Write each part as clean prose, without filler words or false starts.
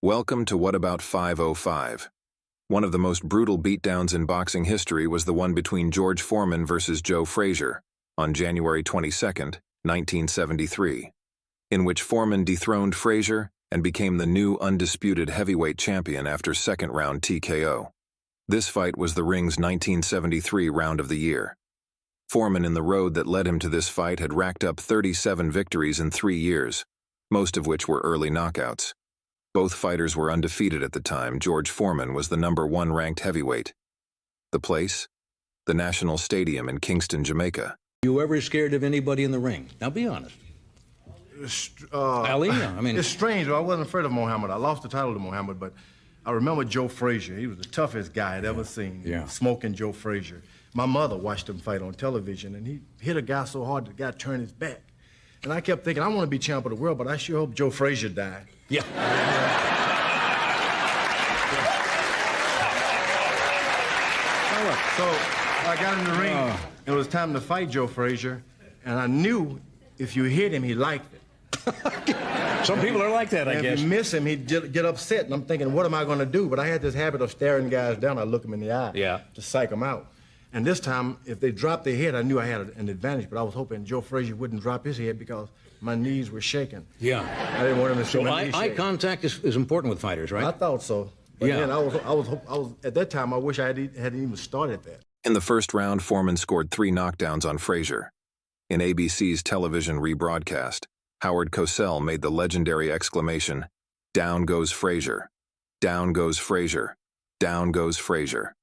Welcome to What About 505. One of the most brutal beatdowns in boxing history was the one between George Foreman versus Joe Frazier on January 22, 1973, in which Foreman dethroned Frazier and became the new undisputed heavyweight champion after second-round TKO. This fight was the ring's 1973 round of the year. Foreman, in the road that led him to this fight, had racked up 37 victories in 3 years, most of which were early knockouts. Both fighters were undefeated at the time. George Foreman was the number 1 ranked heavyweight. The place? The National Stadium in Kingston, Jamaica. You ever scared of anybody in the ring? Now be honest. Ali, I mean... It's strange. I wasn't afraid of Muhammad. I lost the title to Muhammad, but I remember Joe Frazier. He was the toughest guy I'd ever seen. Yeah. Smoking Joe Frazier. My mother watched him fight on television, and he hit a guy so hard the guy turned his back. And I kept thinking, I want to be champ of the world, but I sure hope Joe Frazier died. Yeah. So I got in the ring. It was time to fight Joe Frazier, and I knew if you hit him, he liked it. Some people are like that, I and guess. If you miss him, he'd get upset, and I'm thinking, what am I going to do? But I had this habit of staring guys down. I look them in the eye to psych them out. And this time, if they dropped their head, I knew I had an advantage, but I was hoping Joe Frazier wouldn't drop his head because my knees were shaking. Yeah. I didn't want him to see my knees eye shake. contact is important with fighters, right? I thought so. But then I was at that time, I wish I hadn't even started that. In the first round, Foreman scored 3 knockdowns on Frazier. In ABC's television rebroadcast, Howard Cosell made the legendary exclamation, "Down goes Frazier. Down goes Frazier. Down goes Frazier."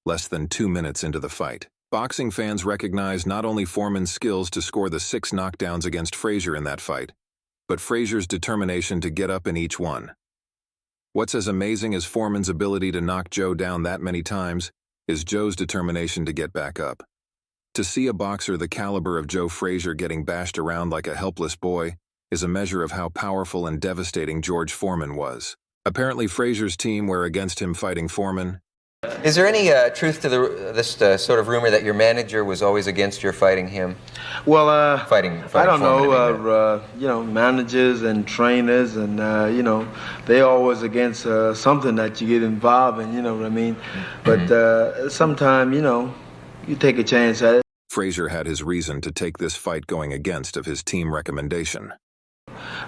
Less than 2 minutes into the fight, boxing fans recognized not only Foreman's skills to score the 6 knockdowns against Frazier in that fight, but Frazier's determination to get up in each one. What's as amazing as Foreman's ability to knock Joe down that many times is Joe's determination to get back up. To see a boxer the caliber of Joe Frazier getting bashed around like a helpless boy is a measure of how powerful and devastating George Foreman was. Apparently Frazier's team were against him fighting Foreman. Is there any truth to this sort of rumor that your manager was always against your fighting him? Well, fighting I don't Foreman, know. Managers and trainers, and they always against something that you get involved in. You know what I mean? But sometimes, you take a chance at it. Frazier had his reason to take this fight going against of his team recommendation.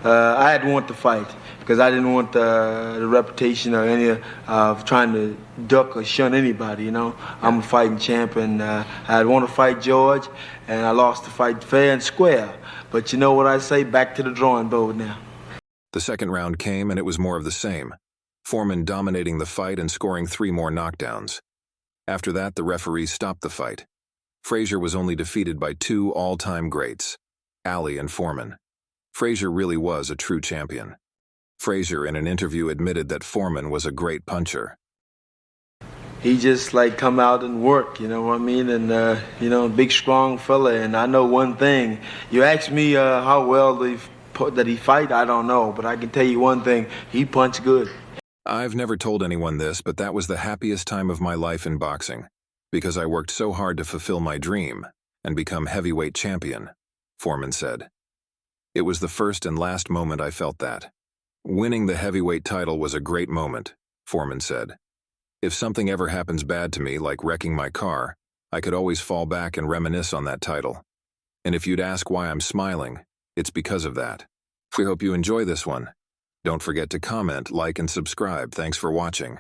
I had want to fight because I didn't want the reputation or any of trying to duck or shun anybody, I'm a fighting champ, and I'd want to fight George, and I lost the fight fair and square. But you know what I say? Back to the drawing board now. The second round came, and it was more of the same. Foreman dominating the fight and scoring 3 more knockdowns. After that, the referees stopped the fight. Frazier was only defeated by 2 all-time greats, Ali and Foreman. Frazier really was a true champion. Frazier, in an interview, admitted that Foreman was a great puncher. He just come out and work, you know what I mean? And, big, strong fella. And I know one thing. You ask me how well that he fight, I don't know. But I can tell you one thing, he punched good. I've never told anyone this, but that was the happiest time of my life in boxing, because I worked so hard to fulfill my dream and become heavyweight champion, Foreman said. It was the first and last moment I felt that. Winning the heavyweight title was a great moment, Foreman said. If something ever happens bad to me, like wrecking my car, I could always fall back and reminisce on that title. And if you'd ask why I'm smiling, it's because of that. We hope you enjoy this one. Don't forget to comment, like, and subscribe. Thanks for watching.